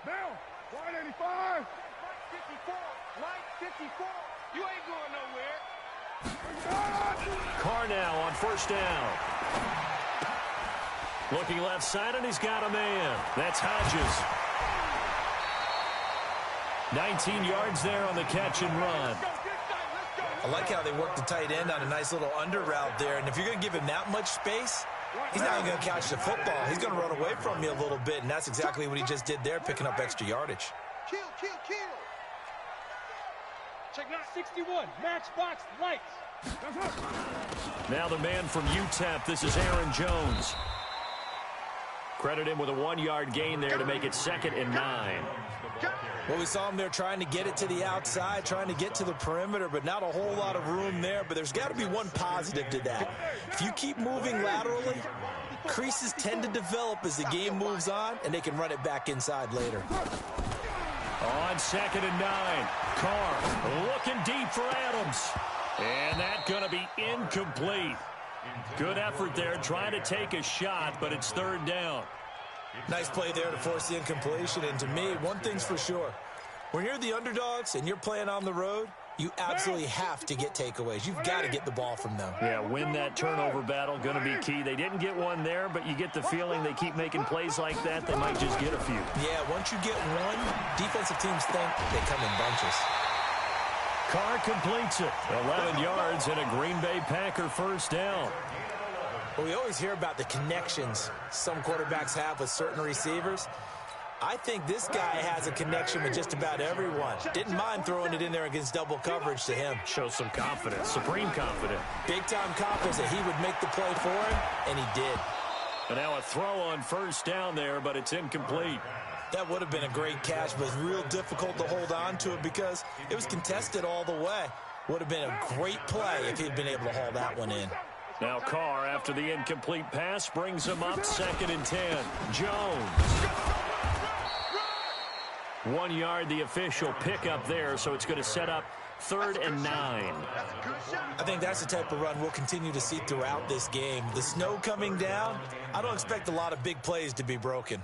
Now, 185. 54. 54. You ain't going nowhere. Carr now on first down. Looking left side, and he's got a man. That's Hodges. 19 yards there on the catch and run. I like how they work the tight end on a nice little under route there. And if you're going to give him that much space, he's not even going to catch the football. He's going to run away from you a little bit, and that's exactly what he just did there, picking up extra yardage. Kill. Check out 61. Matchbox lights. Now the man from UTEP, this is Aaron Jones. Credit him with a 1-yard gain there to make it 2nd and 9. Well, we saw him there trying to get it to the outside, trying to get to the perimeter, but not a whole lot of room there. But there's got to be one positive to that. If you keep moving laterally, creases tend to develop as the game moves on, and they can run it back inside later. On 2nd and 9, Carr looking deep for Adams. And that's going to be incomplete. Good effort there, trying to take a shot, but it's 3rd down. Nice play there to force the incompletion. And to me, one thing's for sure. When you're the underdogs and you're playing on the road, you absolutely have to get takeaways. You've got to get the ball from them. Yeah, win that turnover battle, going to be key. They didn't get one there, but you get the feeling they keep making plays like that, they might just get a few. Yeah, once you get one, defensive teams think they come in bunches. Carr completes it. 11 yards and a Green Bay Packer first down. Well, we always hear about the connections some quarterbacks have with certain receivers. I think this guy has a connection with just about everyone. Didn't mind throwing it in there against double coverage to him. Shows some confidence, supreme confidence. Big-time confidence that he would make the play for him, and he did. And now a throw on first down there, but it's incomplete. That would have been a great catch, but it's real difficult to hold on to it because it was contested all the way. Would have been a great play if he'd been able to haul that one in. Now Carr, after the incomplete pass, brings him up 2nd and 10. Jones. 1 yard, the official pickup there, so it's going to set up 3rd and 9. I think that's the type of run we'll continue to see throughout this game. The snow coming down, I don't expect a lot of big plays to be broken.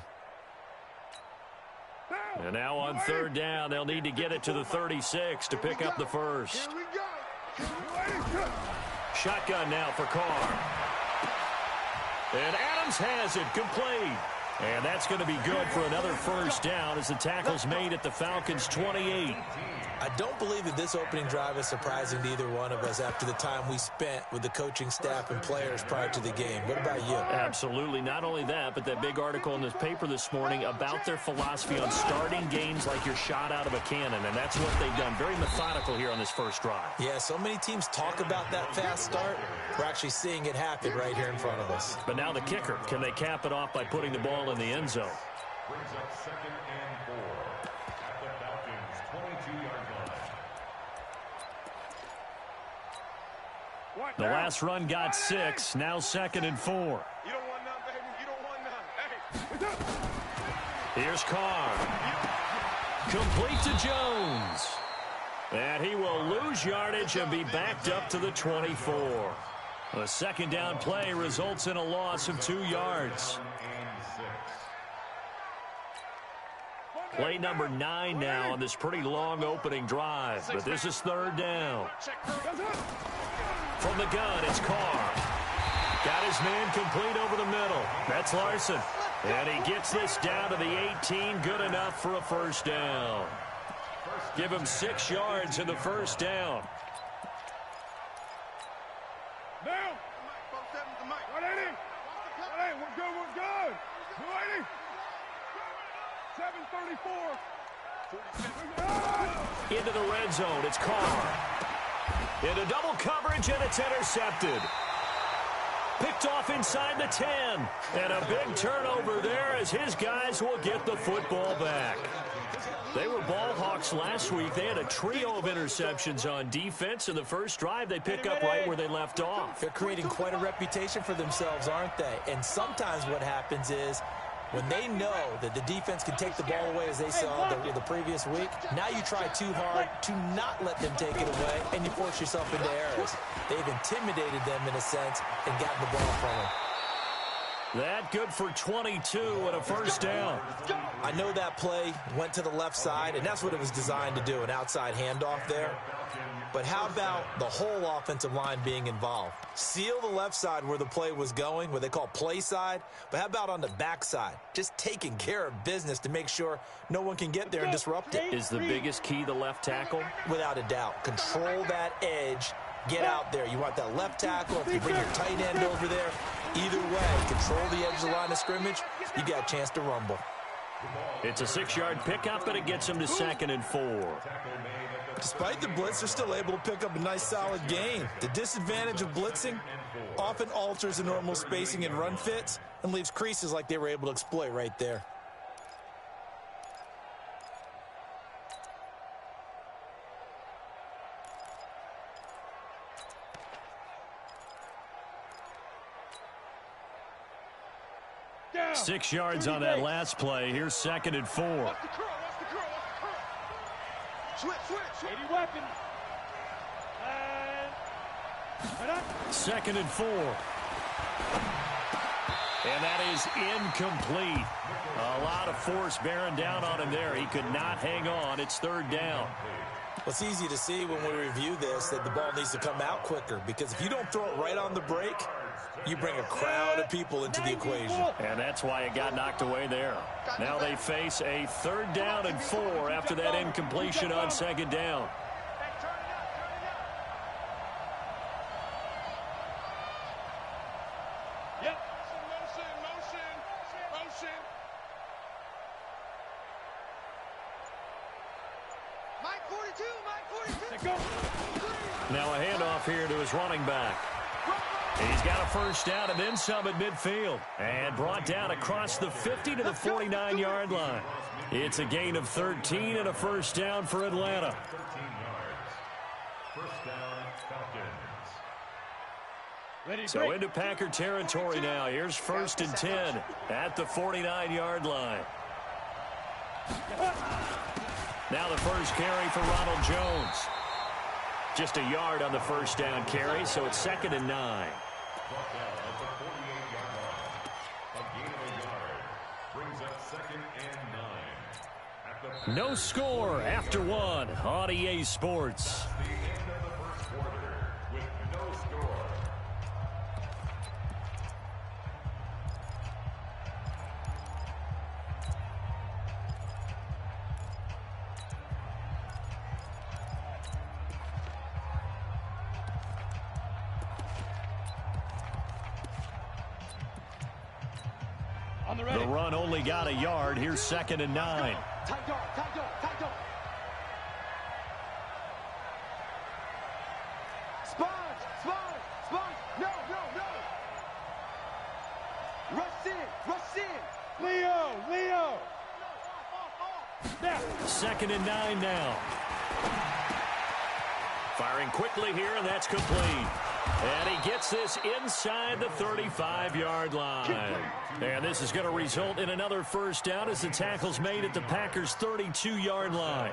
And now on 3rd down, they'll need to get it to the 36 to pick up the first. Shotgun now for Carr. And Adams has it complete. And that's going to be good for another first down as the tackle's made at the Falcons' 28. I don't believe that this opening drive is surprising to either one of us after the time we spent with the coaching staff and players prior to the game. What about you? Absolutely. Not only that, but that big article in this paper this morning about their philosophy on starting games like you're shot out of a cannon, and that's what they've done. Very methodical here on this first drive. Yeah, so many teams talk about that fast start. We're actually seeing it happen right here in front of us. But now the kicker. Can they cap it off by putting the ball in the end zone? Brings up 2nd and 4 at the Falcons' 22-yard line. The last run got 6. Now 2nd and 4. You don't want none, baby. You don't want none. Hey. Here's Carr. Complete to Jones. And he will lose yardage and be backed up to the 24. A 2nd down play results in a loss of 2 yards. Play number 9 now on this pretty long opening drive. But this is 3rd down. From the gun, it's Carr. Got his man complete over the middle. That's Larson. And he gets this down to the 18. Good enough for a first down. Give him 6 yards in the first down. Now. 180. 180. We're good. 280. 734. Into the red zone. It's Carr. Into double coverage, and it's intercepted. Picked off inside the 10. And a big turnover there as his guys will get the football back. They were ball hawks last week. They had a trio of interceptions on defense. In the first drive, they pick up right where they left off. They're creating quite a reputation for themselves, aren't they? And sometimes what happens is when they know that the defense can take the ball away as they saw the previous week, now you try too hard to not let them take it away, and you force yourself into errors. They've intimidated them in a sense and gotten the ball from them. That good for 22 and a first down. I know that play went to the left side, and that's what it was designed to do, an outside handoff there. But how about the whole offensive line being involved? Seal the left side where the play was going, what they call play side, but how about on the back side? Just taking care of business to make sure no one can get there and disrupt it. Is the biggest key the left tackle? Without a doubt. Control that edge. Get out there. You want that left tackle. If you bring your tight end over there, either way, control the edge of the line of scrimmage, you got a chance to rumble. It's a 6-yard pickup, and it gets him to 2nd and 4. Despite the blitz, they're still able to pick up a nice, solid gain. The disadvantage of blitzing often alters the normal spacing and run fits and leaves creases like they were able to exploit right there. Down. 6 yards on that last play. Here's 2nd and 4. Watch the curl, watch the curl, watch the curl. Switch. 80 weapon. And 2nd and 4. And that is incomplete. A lot of force bearing down on him there. He could not hang on. It's 3rd down. Well, it's easy to see when we review this that the ball needs to come out quicker, because if you don't throw it right on the break, you bring a crowd of people into the equation. And that's why it got knocked away there. Now they face a 3rd down and 4 after that incompletion on 2nd down. Yep. Motion. Mike 42. Now a handoff here to his running back. He's got a first down and then some at midfield. And brought down across the 50 to the 49-yard line. It's a gain of 13 and a first down for Atlanta. 13 yards. First down, Falcons. So into Packer territory now. Here's 1st and 10 at the 49-yard line. Now the first carry for Ronald Jones. Just a yard on the first down carry, so it's 2nd and 9. Brought down at the 48-yard line. A gain of a yard. Brings up 2nd and 9. At the No score after 1 on EA Sports. the end of the first quarter with no score. The run only got a yard. Here's 2nd and 9. tight dog. Sponge. No. Rush in. Leo. Now. 2nd and 9 now. Firing quickly here, and that's complete. And he gets this inside the 35-yard line. And this is going to result in another first down as the tackle's made at the Packers' 32-yard line.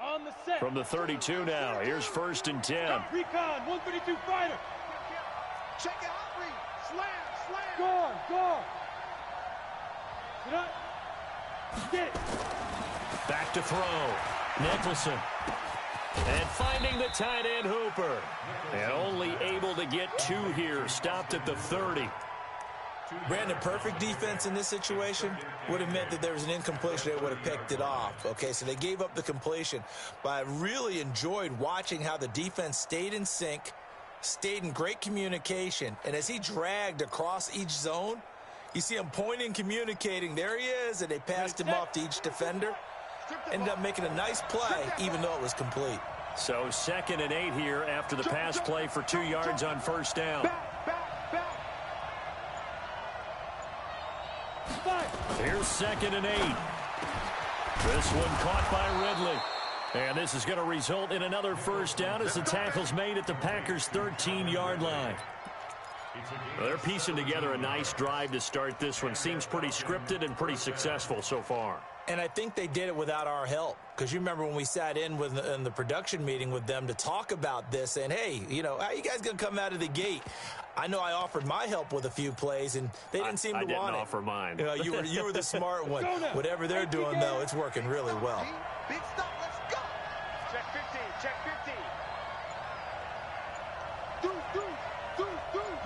On the set. From the 32 now, here's 1st and 10. Recon, 132 fighter. Check it out, Reed. Slam. Guard. Sit up. Get it. Back to throw. Nicholson. And finding the tight end Hooper. And only able to get 2 here. Stopped at the 30. Brandon, perfect defense in this situation would have meant that there was an incompletion. They would have picked it off. Okay, so they gave up the completion. But I really enjoyed watching how the defense stayed in sync, stayed in great communication. And as he dragged across each zone, you see him pointing, communicating. There he is, and they passed him off to each defender. Ended up making a nice play, even though it was complete. So 2nd and 8 here after the pass play for 2 yards on first down. Back. Here's 2nd and 8. This one caught by Ridley. And this is going to result in another first down as the tackle's made at the Packers' 13-yard line. Well, they're piecing together a nice drive to start this one. Seems pretty scripted and pretty successful so far. And I think they did it without our help. Because you remember when we sat in the production meeting with them to talk about this, and hey, you know, how you guys going to come out of the gate? I know I offered my help with a few plays, and they didn't seem to want it. I didn't offer mine. You were the smart one. Whatever they're doing, though, it's working really well. Big stop, let's go. Check 15, check 15.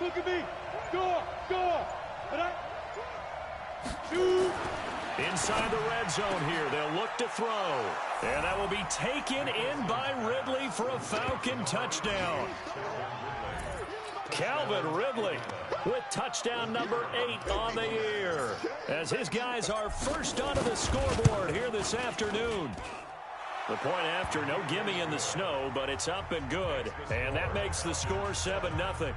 Look at me. Score. Shoot. Inside the red zone here, they'll look to throw. And that will be taken in by Ridley for a Falcon touchdown. Calvin Ridley with touchdown number 8 on the year, as his guys are first onto the scoreboard here this afternoon. The point after, no gimme in the snow, but it's up and good. And that makes the score 7-0.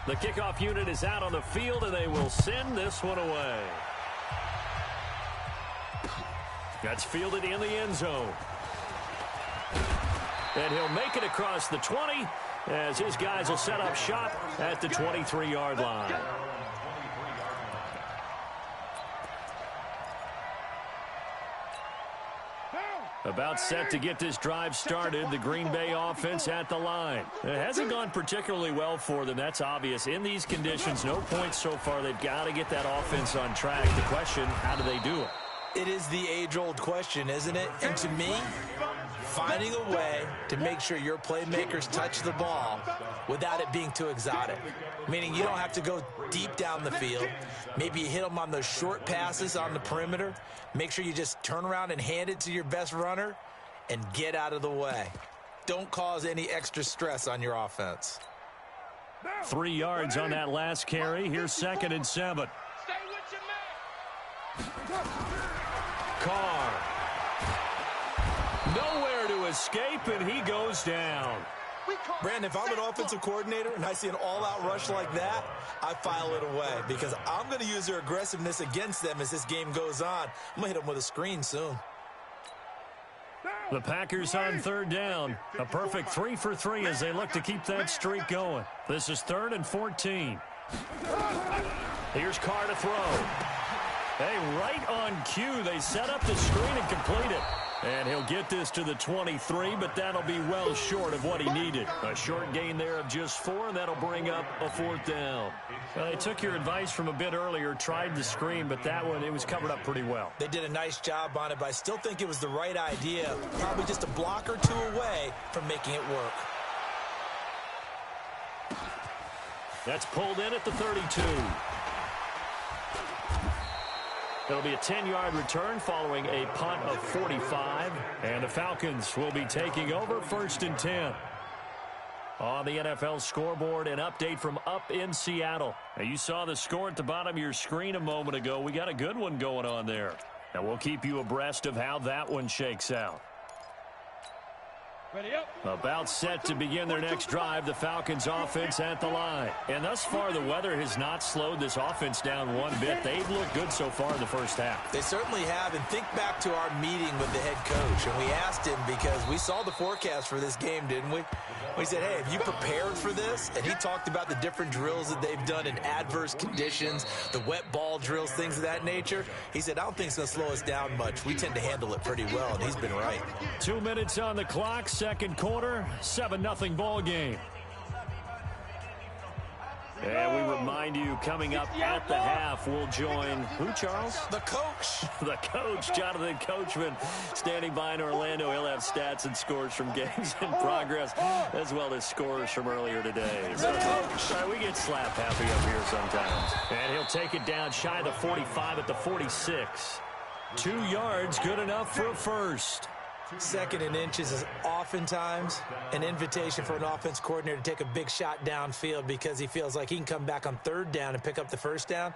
The kickoff unit is out on the field, and they will send this one away. That's fielded in the end zone. And he'll make it across the 20 as his guys will set up shop at the 23-yard line. About set to get this drive started, the Green Bay offense at the line. It hasn't gone particularly well for them, that's obvious. In these conditions, no points so far. They've got to get that offense on track. The question, how do they do it? It is the age-old question, isn't it? And to me, finding a way to make sure your playmakers touch the ball without it being too exotic. Meaning you don't have to go deep down the field. Maybe you hit them on those short passes on the perimeter. Make sure you just turn around and hand it to your best runner and get out of the way. Don't cause any extra stress on your offense. 3 yards on that last carry. Here's 2nd and 7. Stay with your man. Carr. Nowhere to escape, and he goes down. Brandon, if I'm an offensive coordinator and I see an all-out rush like that, I file it away because I'm going to use their aggressiveness against them as this game goes on. I'm going to hit them with a screen soon. The Packers on 3rd down. A perfect 3 for 3 as they look to keep that streak going. This is 3rd and 14. Here's Carr to throw. Hey, right on cue, they set up the screen and complete it. And he'll get this to the 23, but that'll be well short of what he needed. A short gain there of just 4, and that'll bring up a 4th down. Well, they took your advice from a bit earlier, tried the screen, but that one, it was covered up pretty well. They did a nice job on it, but I still think it was the right idea. Probably just a block or 2 away from making it work. That's pulled in at the 32. It'll be a 10-yard return following a punt of 45. And the Falcons will be taking over 1st and 10. On the NFL scoreboard, an update from up in Seattle. Now, you saw the score at the bottom of your screen a moment ago. We got a good one going on there. And we'll keep you abreast of how that one shakes out. Ready up. About set to begin their next drive, the Falcons offense at the line. And thus far, the weather has not slowed this offense down one bit. They've looked good so far in the first half. They certainly have. And think back to our meeting with the head coach. And we asked him because we saw the forecast for this game, didn't we? We said, hey, have you prepared for this? And he talked about the different drills that they've done in adverse conditions, the wet ball drills, things of that nature. He said, I don't think it's going to slow us down much. We tend to handle it pretty well, and he's been right. 2 minutes on the clock, second quarter, 7-0 ball game. And we remind you, coming up at the half, we'll join who, Charles? The coach. The coach, Jonathan Coachman, standing by in Orlando. He'll have stats and scores from games in progress, as well as scores from earlier today. So, we get slap happy up here sometimes. And he'll take it down shy of the 45 at the 46. 2 yards, good enough for a first. 2nd and inches is oftentimes an invitation for an offense coordinator to take a big shot downfield because he feels like he can come back on 3rd down and pick up the 1st down.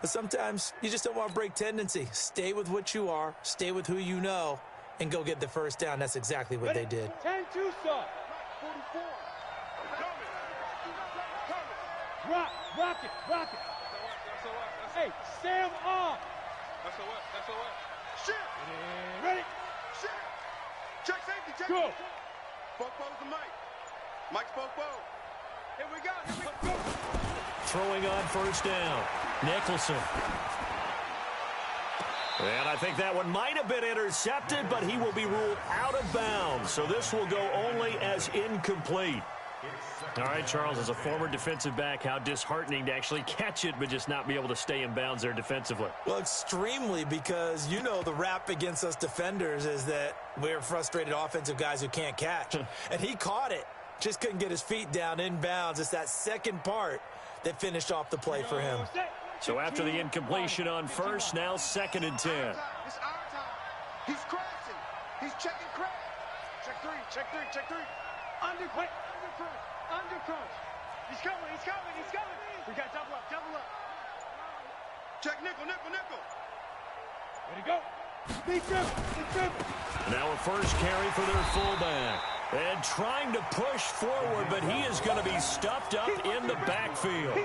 But sometimes you just don't want to break tendency. Stay with what you are, stay with who you know, and go get the 1st down. That's exactly what they did. 10-2 stop. 44. Rock it. Hey, Sam on. That's a what? Shit. Ready? Shit. Check safety, check. Go. Spoke-Bo's the Mike. Mike Spoke-Bo. Here we go, here we go. Throwing on first down. Nicholson. And I think that one might have been intercepted, but he will be ruled out of bounds. So this will go only as incomplete. All right, Charles, as a former defensive back, how disheartening to actually catch it but just not be able to stay in bounds there defensively. Well, extremely, because you know the rap against us defenders is that we're frustrated offensive guys who can't catch. And he caught it, just couldn't get his feet down in bounds. It's that second part that finished off the play for him. So after the incompletion on first, now 2nd and 10. It's our time. He's crashing. He's checking crash. Check three, check three, check three. Under crunch. Under crunch. He's coming. We got double up. Check nickel, nickel, nickel. Ready to go. Big dribble. Now a first carry for their fullback. And trying to push forward, but he is going to be stuffed up in the backfield.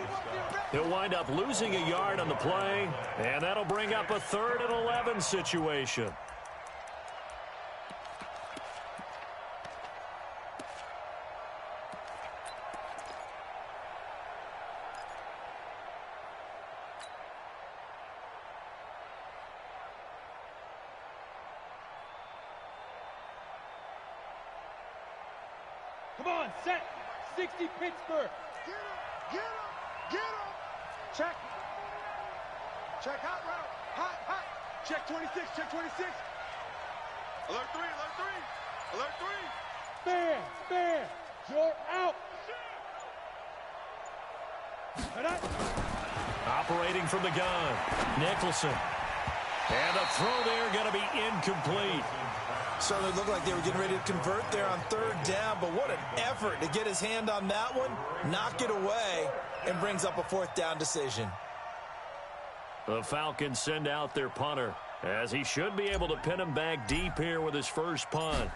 He'll wind up losing a yard on the play, and that'll bring up a 3rd and 11 situation. Come on, set. 60 Pittsburgh. Get him. Check. Check hot route. Hot. Check 26, check 26. Alert 3, alert 3. Spare. You're out. Operating from the gun, Nicholson. And the throw there going to be incomplete. Certainly looked like they were getting ready to convert there on 3rd down, but what an effort to get his hand on that one, knock it away, and brings up a 4th down decision. The Falcons send out their punter, as he should be able to pin him back deep here with his first punt.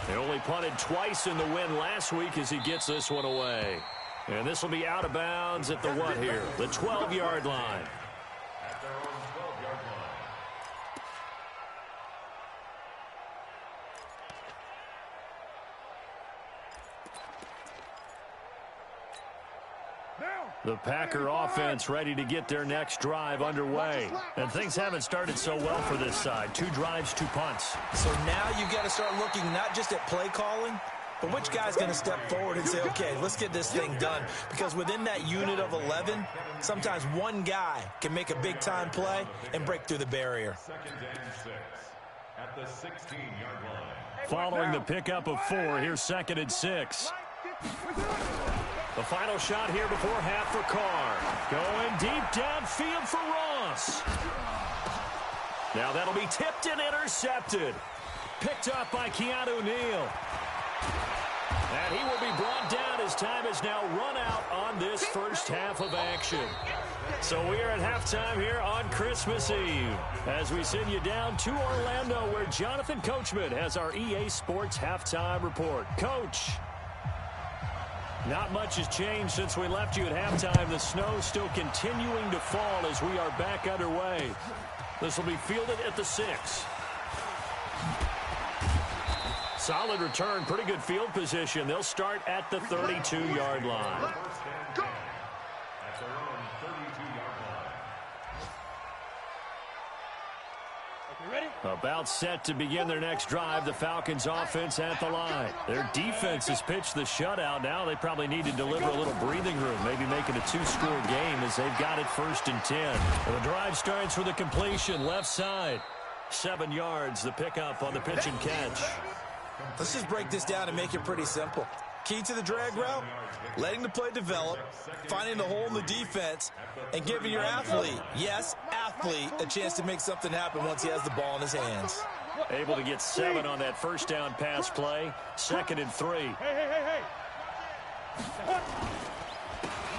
They only punted twice in the win last week as he gets this one away. And this will be out of bounds at the what here? The 12-yard line. At their own 12-yard line. The Packer offense ready to get their next drive underway. And things haven't started so well for this side. 2 drives, 2 punts. So now you've got to start looking not just at play calling, but which guy's going to step forward and say, okay, let's get this thing done. Because within that unit of 11, sometimes one guy can make a big-time play and break through the barrier. 2nd and 6 at the 16-yard line. Following the pickup of 4, here's 2nd and 6. The final shot here before half for Carr. Going deep downfield for Ross. Now that'll be tipped and intercepted. Picked up by Keanu Neal. And he will be brought down as time is now run out on this first half of action. So we are at halftime here on Christmas Eve as we send you down to Orlando where Jonathan Coachman has our EA Sports halftime report. Coach. Not much has changed since we left you at halftime. The snow still continuing to fall as we are back underway. This will be fielded at the 6. Solid return, pretty good field position. They'll start at the 32-yard line. Go. At their own 32-yard line. Okay, ready? About set to begin their next drive, the Falcons offense at the line. Their defense has pitched the shutout. Now they probably need to deliver a little breathing room, maybe make it a 2-score game as they've got it 1st and 10. And the drive starts with a completion left side. 7 yards, the pickup on the pitch and catch. Let's just break this down and make it pretty simple. Key to the drag route, letting the play develop, finding the hole in the defense, and giving your athlete, yes, athlete, a chance to make something happen once he has the ball in his hands. Able to get 7 on that first down pass play. 2nd and 3. Hey.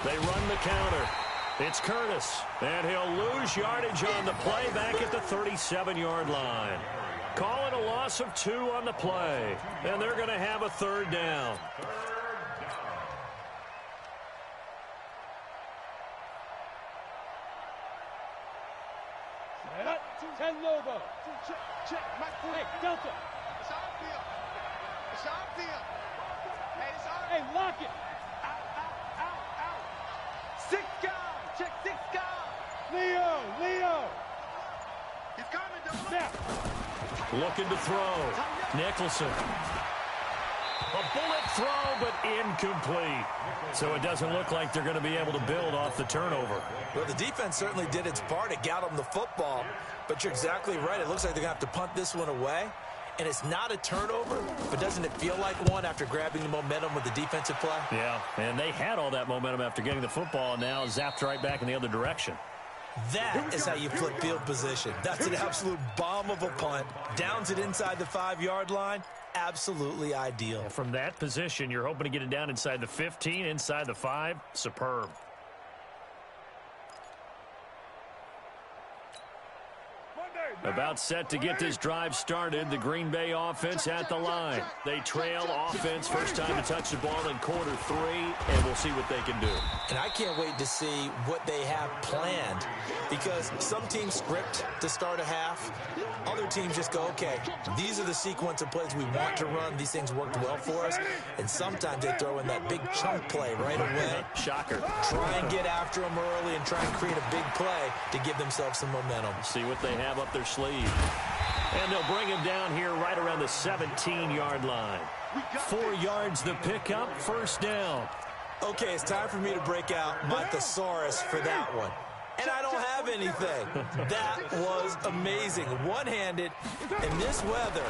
They run the counter. It's Curtis, and he'll lose yardage on the play back at the 37-yard line. Calling a loss of 2 on the play, and they're going to have a 3rd down. 10 Lobo. Check. Hey, Delta. It's our field. It's our field. Hey, it's our. Hey, lock it. Out. 6 guys. Check 6 guys. Leo. He's coming, double. Snap. Looking to throw. Nicholson. A bullet throw, but incomplete. So it doesn't look like they're going to be able to build off the turnover. Well, the defense certainly did its part. It got them the football. But you're exactly right. It looks like they're going to have to punt this one away. And it's not a turnover, but doesn't it feel like one after grabbing the momentum with the defensive play? Yeah, and they had all that momentum after getting the football, and now zapped right back in the other direction. That is how you flip field position. That's an absolute bomb of a punt. Downs it inside the 5-yard line. Absolutely ideal. And from that position, you're hoping to get it down inside the 15, inside the 5. Superb. About set to get this drive started. The Green Bay offense at the line. They trail offense. First time to touch the ball in quarter 3, and we'll see what they can do. And I can't wait to see what they have planned, because some teams script to start a half. Other teams just go, okay, these are the sequence of plays we want to run. These things worked well for us. And sometimes they throw in that big chunk play right away. Shocker. Try and get after them early and try and create a big play to give themselves some momentum. See what they have up their sleeve. And they'll bring him down here right around the 17-yard line. 4 yards the pickup, first down. Okay, it's time for me to break out my thesaurus for that one. And I don't have anything. That was amazing. One-handed in this weather.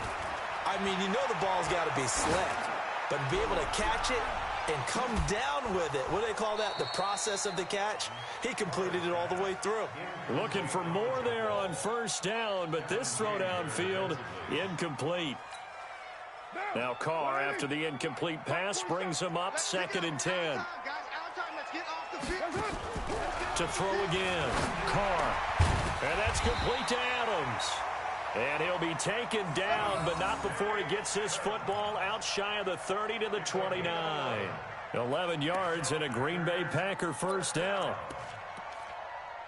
I mean, you know the ball's got to be slick. But to be able to catch it and come down with it, what do they call that? The process of the catch? He completed it all the way through. Looking for more there on first down, but this throw downfield incomplete. Now Carr, after the incomplete pass, brings him up 2nd and 10. To throw again. Carr. And that's complete to Adams. And he'll be taken down, but not before he gets his football out shy of the 30 to the 29. 11 yards and a Green Bay Packer first down.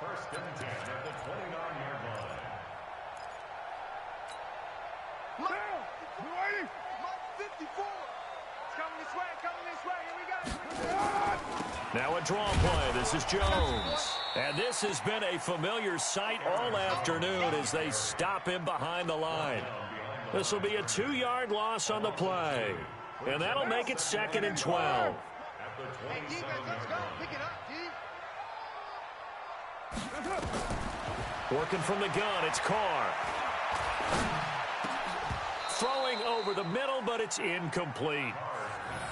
First and 10 at the 29-yard line. Look, 54. It's coming this way. Here we go. Now a draw play. This is Jones. And this has been a familiar sight all afternoon as they stop him behind the line. This will be a 2-yard loss on the play. And that'll make it 2nd and 12. Hey, defense, let's go. Pick it up, D. Working from the gun, it's Carr. Throwing over the middle, but it's incomplete.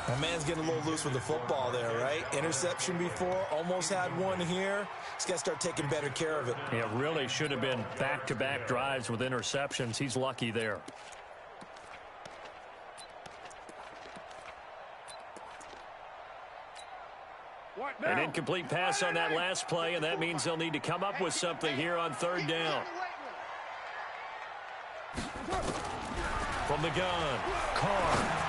My man's getting a little loose with the football there, right? Interception before, almost had one here. He's got to start taking better care of it. It really should have been back-to-back drives with interceptions. He's lucky there. An incomplete pass on that last play, and that means they'll need to come up with something here on 3rd down. From the gun, Carr.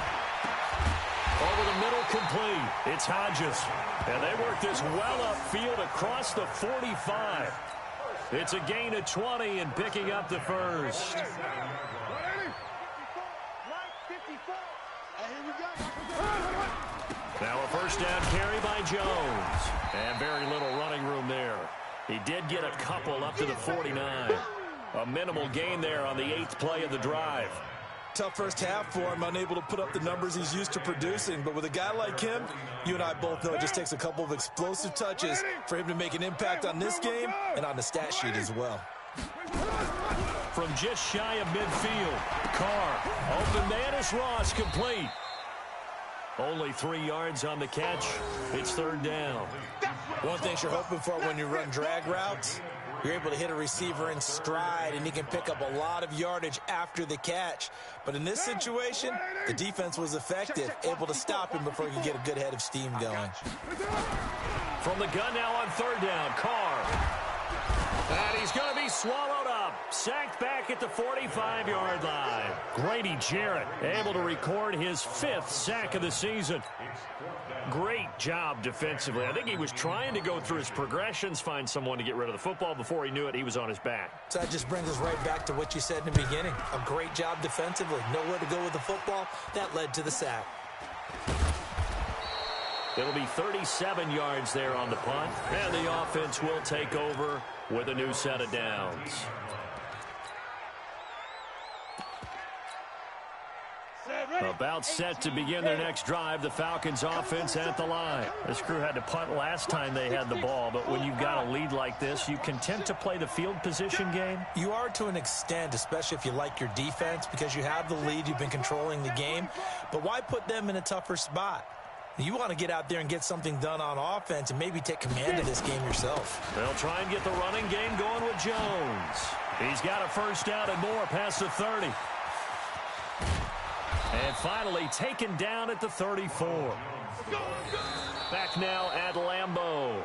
Over the middle, complete. It's Hodges. And they work this well upfield across the 45. It's a gain of 20 and picking up the first. Now a first down carry by Jones. And very little running room there. He did get a couple up to the 49. A minimal gain there on the 8th play of the drive. Tough first half for him, unable to put up the numbers he's used to producing. But with a guy like him, you and I both know it just takes a couple of explosive touches for him to make an impact on this game and on the stat sheet as well. From just shy of midfield, Carr. Open man is Ross, complete. Only 3 yards on the catch. It's 3rd down. One thing you're hoping for when you run drag routes, you're able to hit a receiver in stride, and he can pick up a lot of yardage after the catch. But in this situation, the defense was effective, able to stop him before he could get a good head of steam going. From the gun now on 3rd down, Carr. And he's going to be swallowed up. up. Sacked back at the 45-yard line. Grady Jarrett able to record his 5th sack of the season. Great job defensively. I think he was trying to go through his progressions, find someone to get rid of the football. Before he knew it, he was on his back. So that just brings us right back to what you said in the beginning. A great job defensively. Nowhere to go with the football. That led to the sack. It'll be 37 yards there on the punt. And the offense will take over with a new set of downs. About set to begin their next drive, the Falcons offense at the line. This crew had to punt last time they had the ball, but when you've got a lead like this, you can tend to play the field position game. You are to an extent, especially if you like your defense, because you have the lead, you've been controlling the game. But why put them in a tougher spot? You want to get out there and get something done on offense and maybe take command of this game yourself. They'll try and get the running game going with Jones. He's got a first down and more past the 30. And finally taken down at the 34. Back now at Lambeau.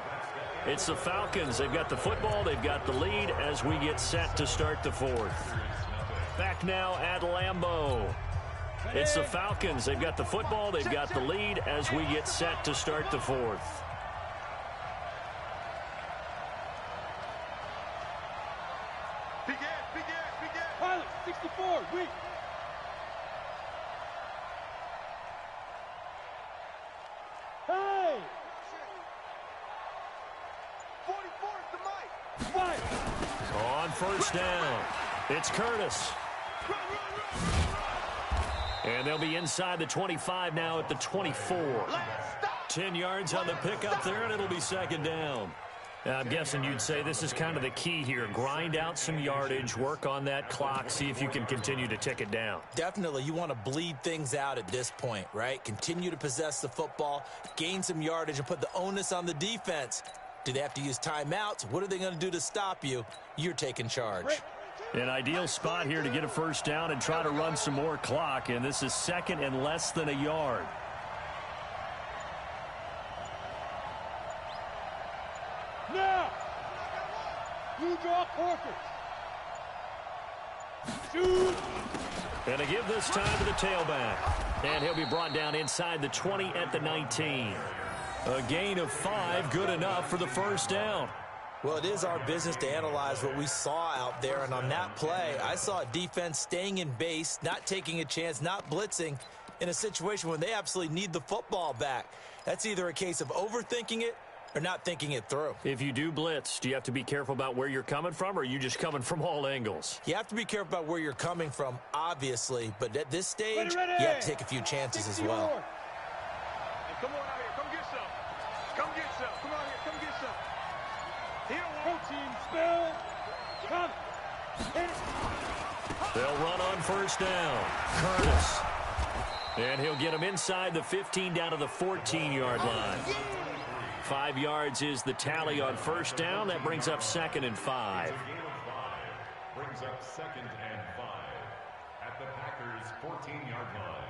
It's the Falcons. They've got the football. They've got the lead as we get set to start the 4th. Back now at Lambeau. It's the Falcons. They've got the football. They've got the lead as we get set to start the 4th. Begin. Pilot, 64, weak. Hey! 44 is the mic. Fight! On first down, it's Curtis. And they'll be inside the 25 now at the 24. 10 yards on the pickup there, and it'll be second down. I'm guessing you'd say this is kind of the key here. Grind out some yardage, work on that clock, see if you can continue to tick it down. Definitely, you want to bleed things out at this point, right? Continue to possess the football, gain some yardage, and put the onus on the defense. Do they have to use timeouts? What are they going to do to stop you? You're taking charge. An ideal spot here to get a first down and try to run some more clock, and this is second and less than a yard. Now! You draw courses. Shoot! And to give this time to the tailback. And he'll be brought down inside the 20 at the 19. A gain of 5, good enough for the first down. Well, it is our business to analyze what we saw out there, and on that play, I saw a defense staying in base, not taking a chance, not blitzing in a situation when they absolutely need the football back. That's either a case of overthinking it or not thinking it through. If you do blitz, do you have to be careful about where you're coming from, or are you just coming from all angles? You have to be careful about where you're coming from, obviously, but at this stage, you have to take a few chances as well. Hey, come on out here. Come get some. Come get some. Come out here. Come get some. Protein spill. Come. Hit it. They'll run on first down. Curtis. And he'll get him inside the 15 down to the 14-yard line. 5 yards is the tally on first down. That brings up 2nd and 5. Brings up 2nd and 5 at the Packers' 14-yard line.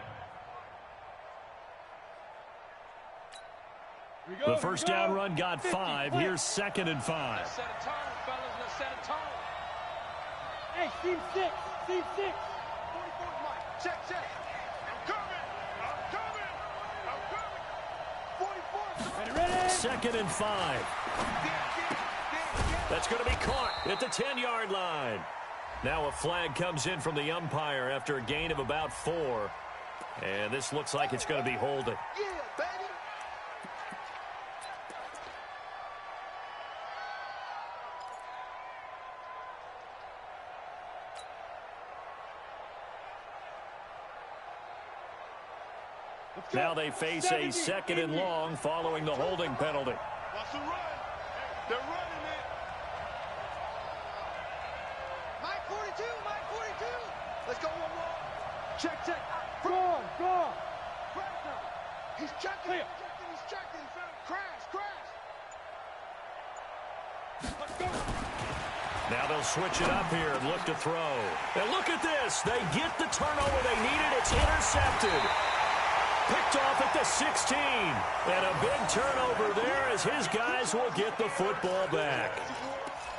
The first down run got 5. Here's 2nd and 5. Let's set a tone, fellas. Let's set a tone. Hey, team 6. Team 6. 44 Mike. Check. I'm coming. 44. Ready? 2nd and 5. That's going to be caught at the 10-yard line. Now a flag comes in from the umpire after a gain of about 4. And this looks like it's going to be holding. Yeah, baby. Now they face a 2nd and long following the holding penalty. Watch the run. They're running it. Mike 42. Let's go, one. Check. Go. He's checking. Crash. Let's go. Now they'll switch it up here and look to throw. And look at this. They get the turnover they needed. It's intercepted. Picked off at the 16. And a big turnover there as his guys will get the football back.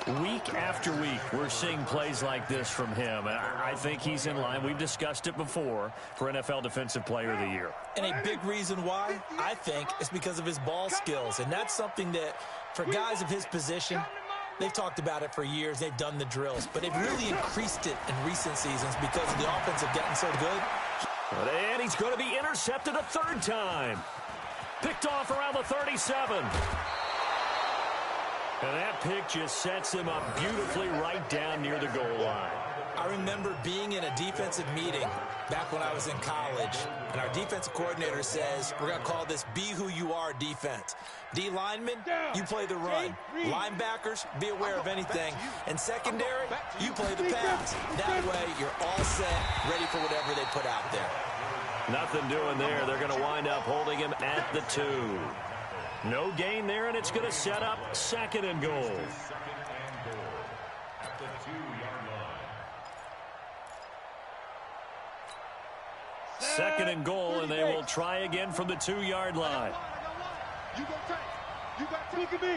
Week after week, we're seeing plays like this from him. I think he's in line. We've discussed it before for NFL Defensive Player of the Year. And a big reason why, I think, is because of his ball skills. And that's something that, for guys of his position, they've talked about it for years. They've done the drills. But they've really increased it in recent seasons because of the offense have gotten so good. And he's going to be intercepted a third time. Picked off around the 37. And that pick just sets him up beautifully right down near the goal line. I remember being in a defensive meeting back when I was in college, and our defensive coordinator says, we're going to call this Be Who You Are defense. D linemen, you play the run. Linebackers, be aware of anything. And secondary, you play the pass. That way, you're all set, ready for whatever they put out there. Nothing doing there. They're going to wind up holding him at the 2. No gain there, and it's going to set up 2nd and goal. Second and goal at the 2-yard line. 2nd and goal, and they will try again from the 2-yard line. You go tight. You got to look at me.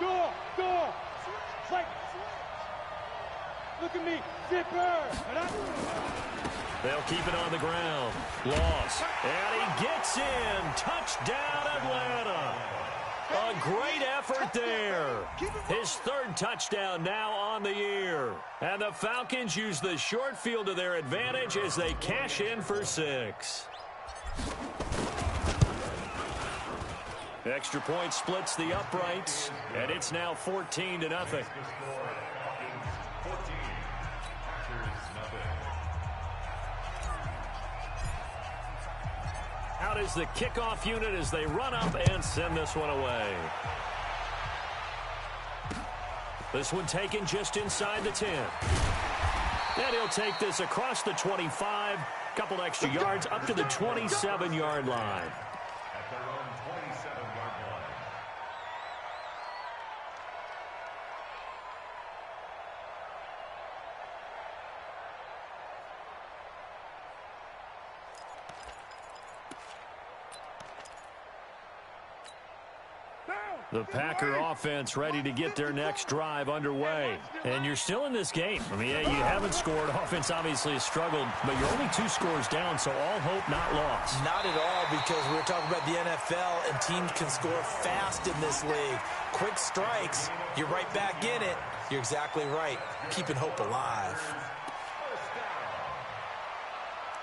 Door. Like, look at me. Zipper. They'll keep it on the ground. Loss. And he gets in. Touchdown, Atlanta. A great effort there. His 3rd touchdown now on the year. And the Falcons use the short field to their advantage as they cash in for 6. Extra point splits the uprights, and it's now 14-0. Out is the kickoff unit as they run up and send this one away. This one taken just inside the 10. And he'll take this across the 25, couple extra yards up to the 27-yard line. At their own 27-yard line. The Packer offense ready to get their next drive underway. And you're still in this game. I mean, yeah, you haven't scored. Offense obviously has struggled, but you're only 2 scores down, so all hope not lost. Not at all, because we're talking about the NFL, and teams can score fast in this league. Quick strikes, you're right back in it. You're exactly right. Keeping hope alive.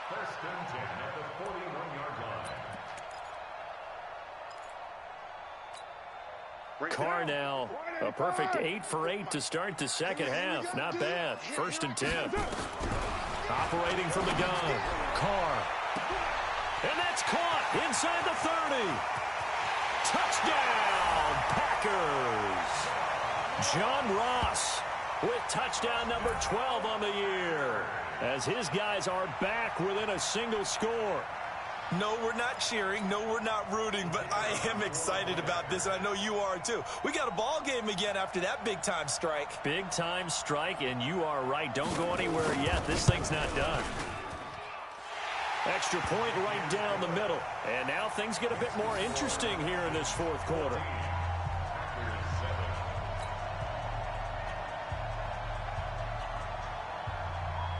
First and 10 at the 41-yard line. Carr now, a perfect 8 for 8 to start the second half. Not bad. 1st and 10. Operating from the gun. Carr. And that's caught inside the 30. Touchdown, Packers. John Ross with touchdown number 12 on the year, as his guys are back within a single score. No, we're not cheering. No, we're not rooting, but I am excited about this, and I know you are too. We got a ball game again after that big-time strike. Big-time strike, and you are right. Don't go anywhere yet. This thing's not done. Extra point right down the middle. And now things get a bit more interesting here in this 4th quarter.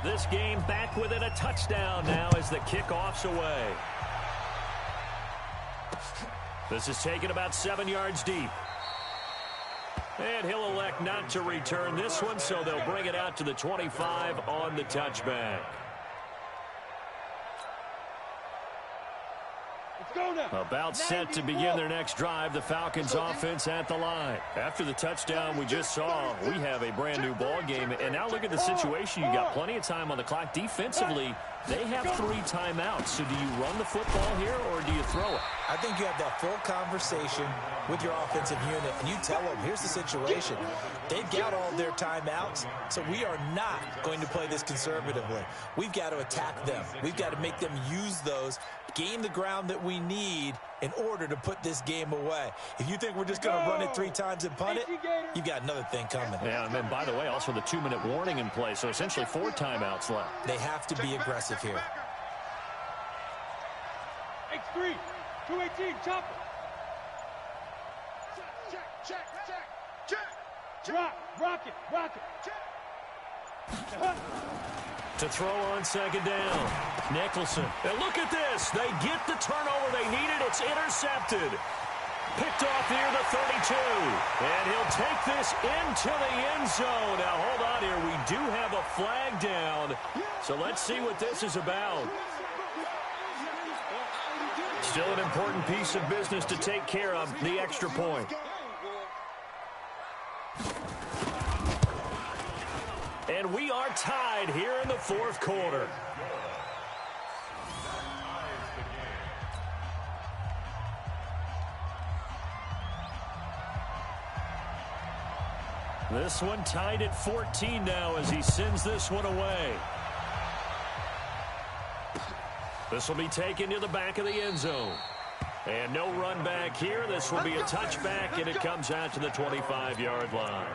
This game back within a touchdown now as the kickoff's away. This is taken about 7 yards deep. And he'll elect not to return this one, so they'll bring it out to the 25 on the touchback. About set to begin their next drive, the Falcons offense at the line. After the touchdown we just saw, we have a brand new ball game. And now look at the situation. You got plenty of time on the clock. Defensively, they have 3 timeouts. So do you run the football here or do you throw it? I think you have that full conversation with your offensive unit, and you tell them, here's the situation. They've got all their timeouts, so we are not going to play this conservatively. We've got to attack them. We've got to make them use those, gain the ground that we need in order to put this game away. If you think we're just going to run it 3 times and punt it, you've got another thing coming. Yeah, and then, by the way, also the 2-minute warning in play, so essentially 4 timeouts left. They have to be aggressive here. X3, 218, chop it. Rock it. To throw on second down. Nicholson. And look at this. They get the turnover they needed. It's intercepted. Picked off near the 32. And he'll take this into the end zone. Now, hold on here. We do have a flag down. So let's see what this is about. Still an important piece of business to take care of, the extra point. And we are tied here in the fourth quarter. This one tied at 14 now as he sends this one away. This will be taken to the back of the end zone. And no run back here. This will be a touchback, and it comes out to the 25-yard line.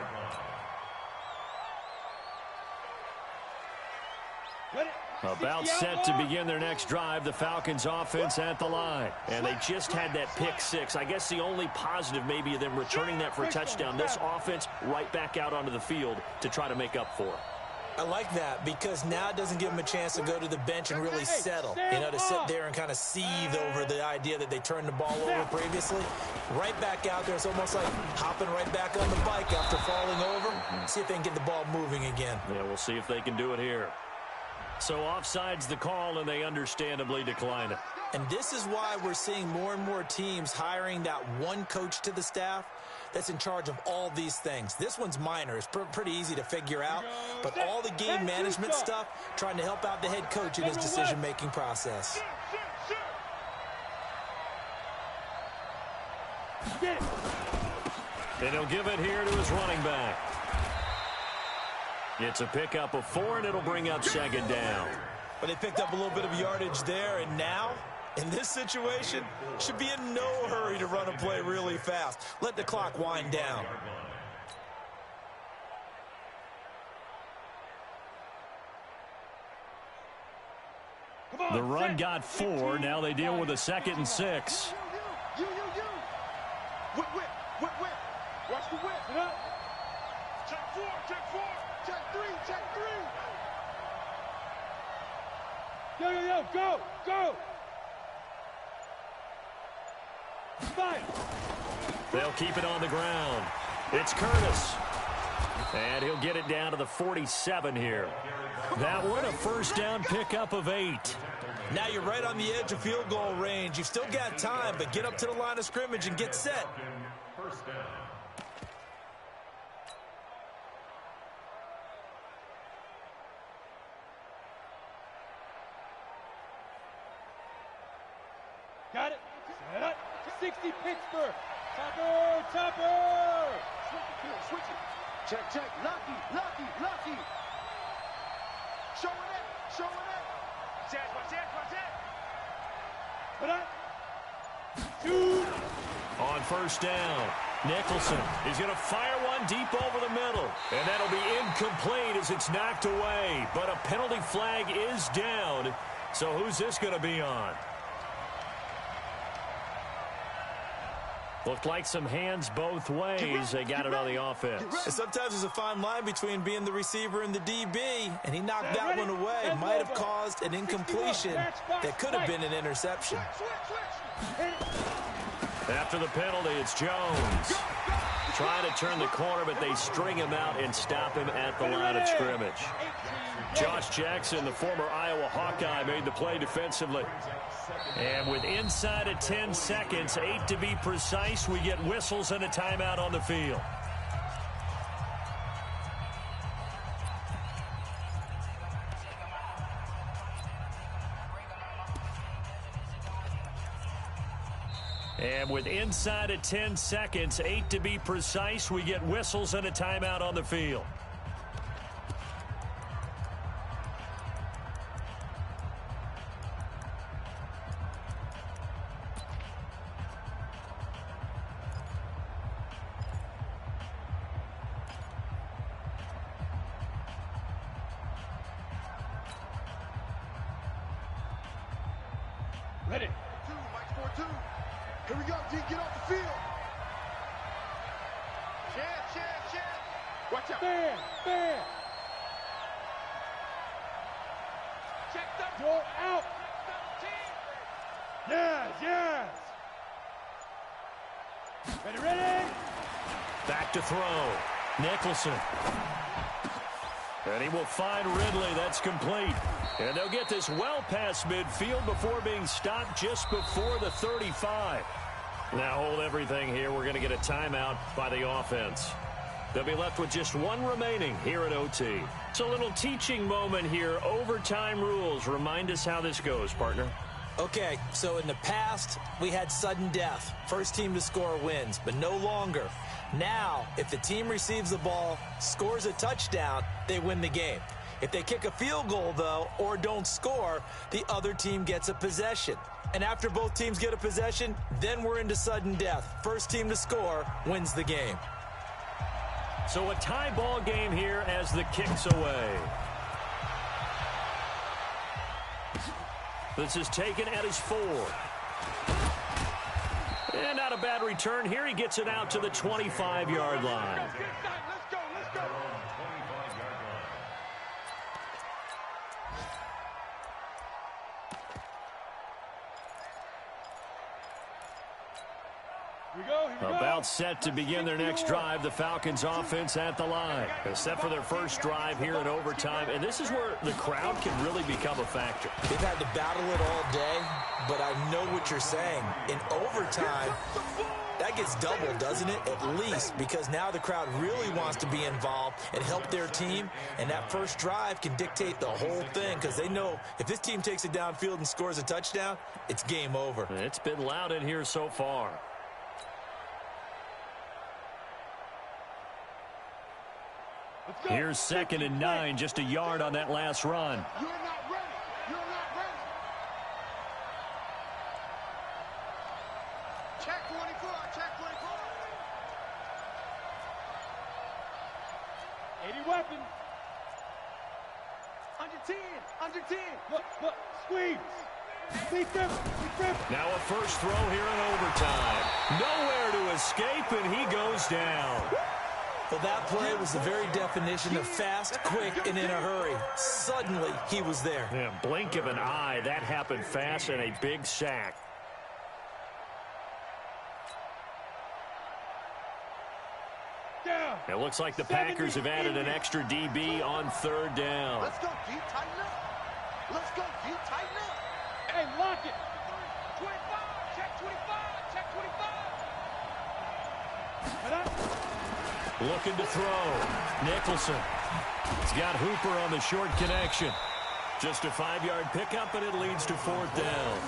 About set to begin their next drive, the Falcons offense at the line. And they just had that pick six. I guess the only positive maybe of them returning that for a touchdown. This offense right back out onto the field to try to make up for it. I like that because now it doesn't give them a chance to go to the bench and really settle. You know, to sit there and kind of seethe over the idea that they turned the ball over previously. Right back out there. It's almost like hopping right back on the bike after falling over. See if they can get the ball moving again. Yeah, we'll see if they can do it here. So offside's the call, and they understandably decline it. And this is why we're seeing more and more teams hiring that one coach to the staff that's in charge of all these things. This one's minor. It's pretty easy to figure out. But all the game management stuff, trying to help out the head coach in his decision-making process. And he'll give it here to his running back. It's a pickup of 4, and it'll bring up second down. But they picked up a little bit of yardage there, and now, in this situation, should be in no hurry to run a play really fast. Let the clock wind down. The run got 4. Now they deal with a 2nd and 6. You. Whip. Watch the whip. Check 4. Check 3. Go. Fire. They'll keep it on the ground. It's Curtis. And he'll get it down to the 47 here. That one, a first down pickup of 8. Now you're right on the edge of field goal range. You've still got time, but get up to the line of scrimmage and get set. First down. Got it. Set up. 60 Pittsburgh. Topper. Switch it. Check. Lucky. Showing it. Watch that. Put up. Shoot. On first down, Nicholson is going to fire one deep over the middle. And that'll be incomplete as it's knocked away. But a penalty flag is down. So who's this going to be on? Looked like some hands both ways. They got it on the offense. And sometimes there's a fine line between being the receiver and the DB, and he knocked that one away. Might have caused an incompletion that could have been an interception. After the penalty, it's Jones. Trying to turn the corner, but they string him out and stop him at the line of scrimmage. Josh Jackson, the former Iowa Hawkeye, made the play defensively. And with inside of 10 seconds, 8 to be precise, we get whistles and a timeout on the field. And with inside of 10 seconds, 8 to be precise, we get whistles and a timeout on the field. Ready. 2, Mike 4-2. Here we go, D. Get off the field. Chance. Watch out. Stand. Check the Go out. Yes. Ready. Back to throw. Nicholson. And he will find Ridley. That's complete. And they'll get this well past midfield before being stopped just before the 35. Now hold everything here. We're going to get a timeout by the offense. They'll be left with just one remaining here at OT. It's a little teaching moment here. Overtime rules. Remind us how this goes, partner. Okay, so in the past, we had sudden death. First team to score wins, but no longer. Now, if the team receives the ball, scores a touchdown, they win the game. If they kick a field goal, though, or don't score, the other team gets a possession. And after both teams get a possession, then we're into sudden death. First team to score wins the game. So a tie ball game here as the kick's away. This is taken at his 4. And not a bad return here. He gets it out to the 25-yard line. Let's go. Here we go. About set to begin their next drive. The Falcons offense at the line. They're set for their first drive here in overtime. And this is where the crowd can really become a factor. They've had to battle it all day, but I know what you're saying. In overtime, that gets doubled, doesn't it? At least, because now the crowd really wants to be involved and help their team. And that first drive can dictate the whole thing because they know if this team takes it downfield and scores a touchdown, it's game over. It's been loud in here so far. Here's 2nd and 9, just a yard on that last run. You're not ready. Check 24. 80 weapon. Under 10. Look. Squeeze. Beat them. Now a first throw here in overtime. Nowhere to escape, and he goes down. Well, that play was the very definition of fast, quick, and in a hurry. Suddenly, he was there. Yeah, blink of an eye. That happened fast and a big sack. Down. It looks like the Packers have added an extra DB on 3rd down. Let's go, D. Tighten up. Hey, lock it. 25. Check 25. Check 25. Head up. Looking to throw. Nicholson. He's got Hooper on the short connection. Just a 5-yard pickup, and it leads to 4th down.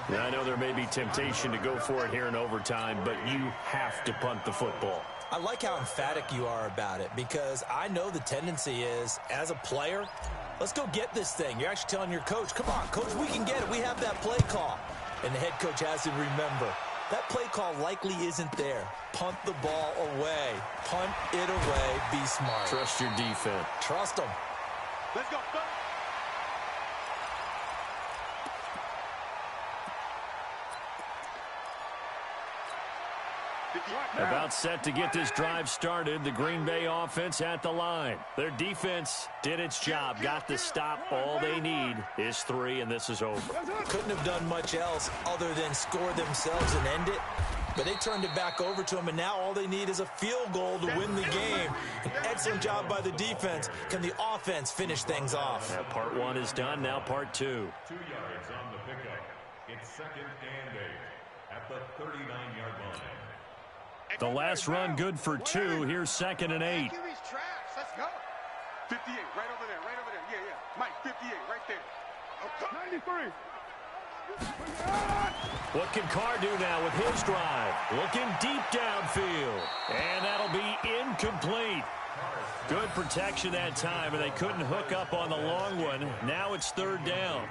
Now, I know there may be temptation to go for it here in overtime, but you have to punt the football. I like how emphatic you are about it because I know the tendency is, as a player, let's go get this thing. You're actually telling your coach, come on, coach, we can get it. We have that play call. And the head coach has to remember, that play call likely isn't there. Punt the ball away. Punt it away. Be smart. Trust your defense. Trust them. Let's go. About set to get this drive started. The Green Bay offense at the line. Their defense did its job. Got the stop. All they need is 3, and this is over. Couldn't have done much else other than score themselves and end it. But they turned it back over to them, and now all they need is a field goal to win the game. An excellent job by the defense. Can the offense finish things off? Now part 1 is done. Now part 2. 2 yards on the pickup. It's 2nd and 8 at the 39-yard line. The last run good for 2. Here's 2nd and 8. Let's go. 58, right over there. Yeah. Mike, 58, right there. 93. What can Carr do now with his drive? Looking deep downfield. And that'll be incomplete. Good protection that time, and they couldn't hook up on the long one. Now it's 3rd down.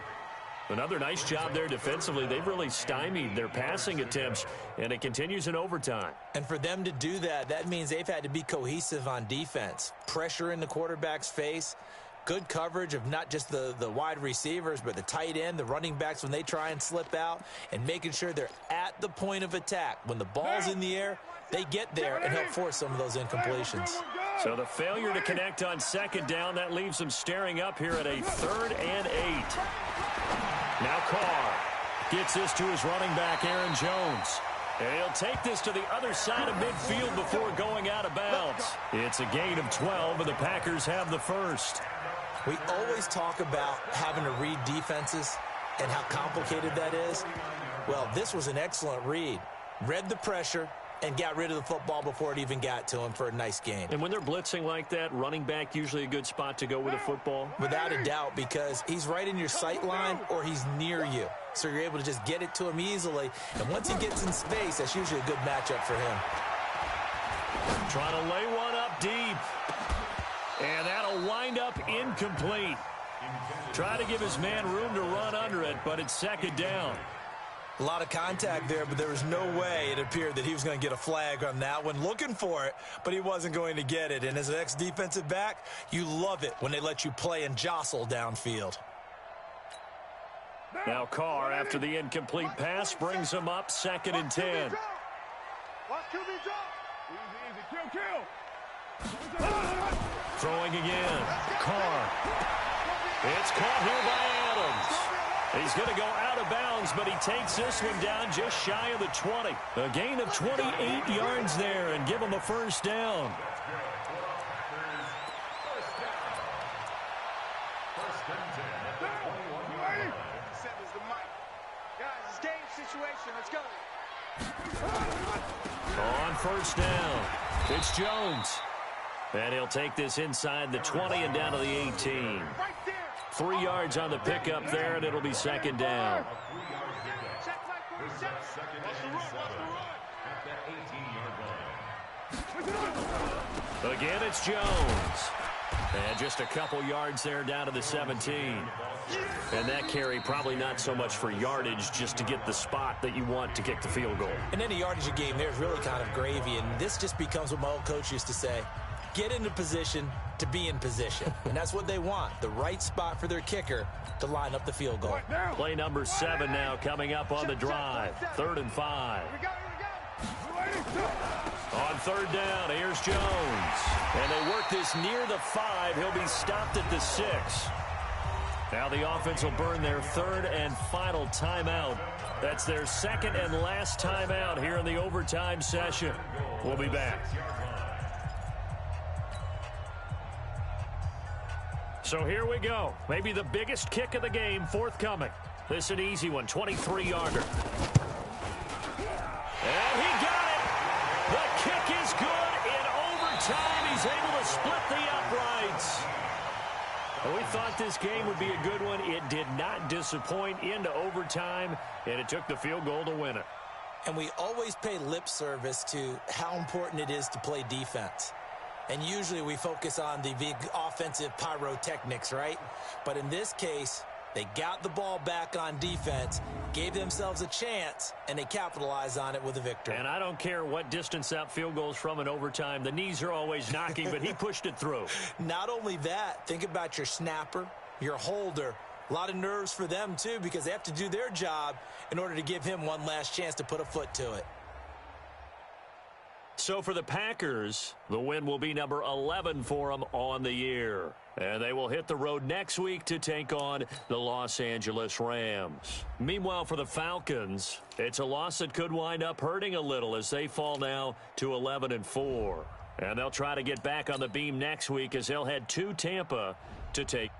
Another nice job there defensively. They've really stymied their passing attempts, and it continues in overtime. And for them to do that, that means they've had to be cohesive on defense. Pressure in the quarterback's face. Good coverage of not just the wide receivers, but the tight end, the running backs when they try and slip out, and making sure they're at the point of attack. When the ball's in the air, they get there and help force some of those incompletions. So the failure to connect on second down, that leaves them staring up here at a 3rd and 8. Now Carr gets this to his running back, Aaron Jones. And he'll take this to the other side of midfield before going out of bounds. It's a gain of 12, and the Packers have the first. We always talk about having to read defenses and how complicated that is. Well, this was an excellent read. Read the pressure and got rid of the football before it even got to him for a nice gain. And when they're blitzing like that, running back usually a good spot to go with a football? Without a doubt, because he's right in your sight line or he's near you. So you're able to just get it to him easily. And once he gets in space, that's usually a good matchup for him. Trying to lay one up deep. And that'll wind up incomplete. Try to give his man room to run under it, but it's second down. A lot of contact there, but there was no way it appeared that he was going to get a flag on that one. Looking for it, but he wasn't going to get it. And as an ex-defensive back, you love it when they let you play and jostle downfield. Now Carr, after the incomplete pass, brings him up 2nd and 10. Throwing again. Carr. It's caught here by Adams. He's going to go out of bounds, but he takes this one down just shy of the 20. A gain of 28 yards there and give him a first down. On first down, it's Jones. And he'll take this inside the 20 and down to the 18. 3 yards on the pickup there, and it'll be second down. Again, it's Jones. And just a couple yards there down to the 17. And that carry probably not so much for yardage, just to get the spot that you want to kick the field goal. And any yardage game there is really kind of gravy, and this just becomes what my old coach used to say. Get into position to be in position. And that's what they want, the right spot for their kicker to line up the field goal. Play number 7 now coming up on the drive. 3rd and 5. On 3rd down, here's Jones. And they work this near the 5. He'll be stopped at the 6. Now the offense will burn their 3rd and final timeout. That's their 2nd and last timeout here in the overtime session. We'll be back. So here we go. Maybe the biggest kick of the game forthcoming. This is an easy one, 23-yarder. And he got it. The kick is good in overtime. He's able to split the uprights. We thought this game would be a good one. It did not disappoint into overtime, and it took the field goal to win it. And we always pay lip service to how important it is to play defense. And usually we focus on the big offensive pyrotechnics, right? But in this case, they got the ball back on defense, gave themselves a chance, and they capitalized on it with a victory. And I don't care what distance that field goes from in overtime. The knees are always knocking, but he pushed it through. Not only that, think about your snapper, your holder. A lot of nerves for them, too, because they have to do their job in order to give him one last chance to put a foot to it. So for the Packers, the win will be number 11 for them on the year. And they will hit the road next week to take on the Los Angeles Rams. Meanwhile, for the Falcons, it's a loss that could wind up hurting a little as they fall now to 11-4. And they'll try to get back on the beam next week as they'll head to Tampa to take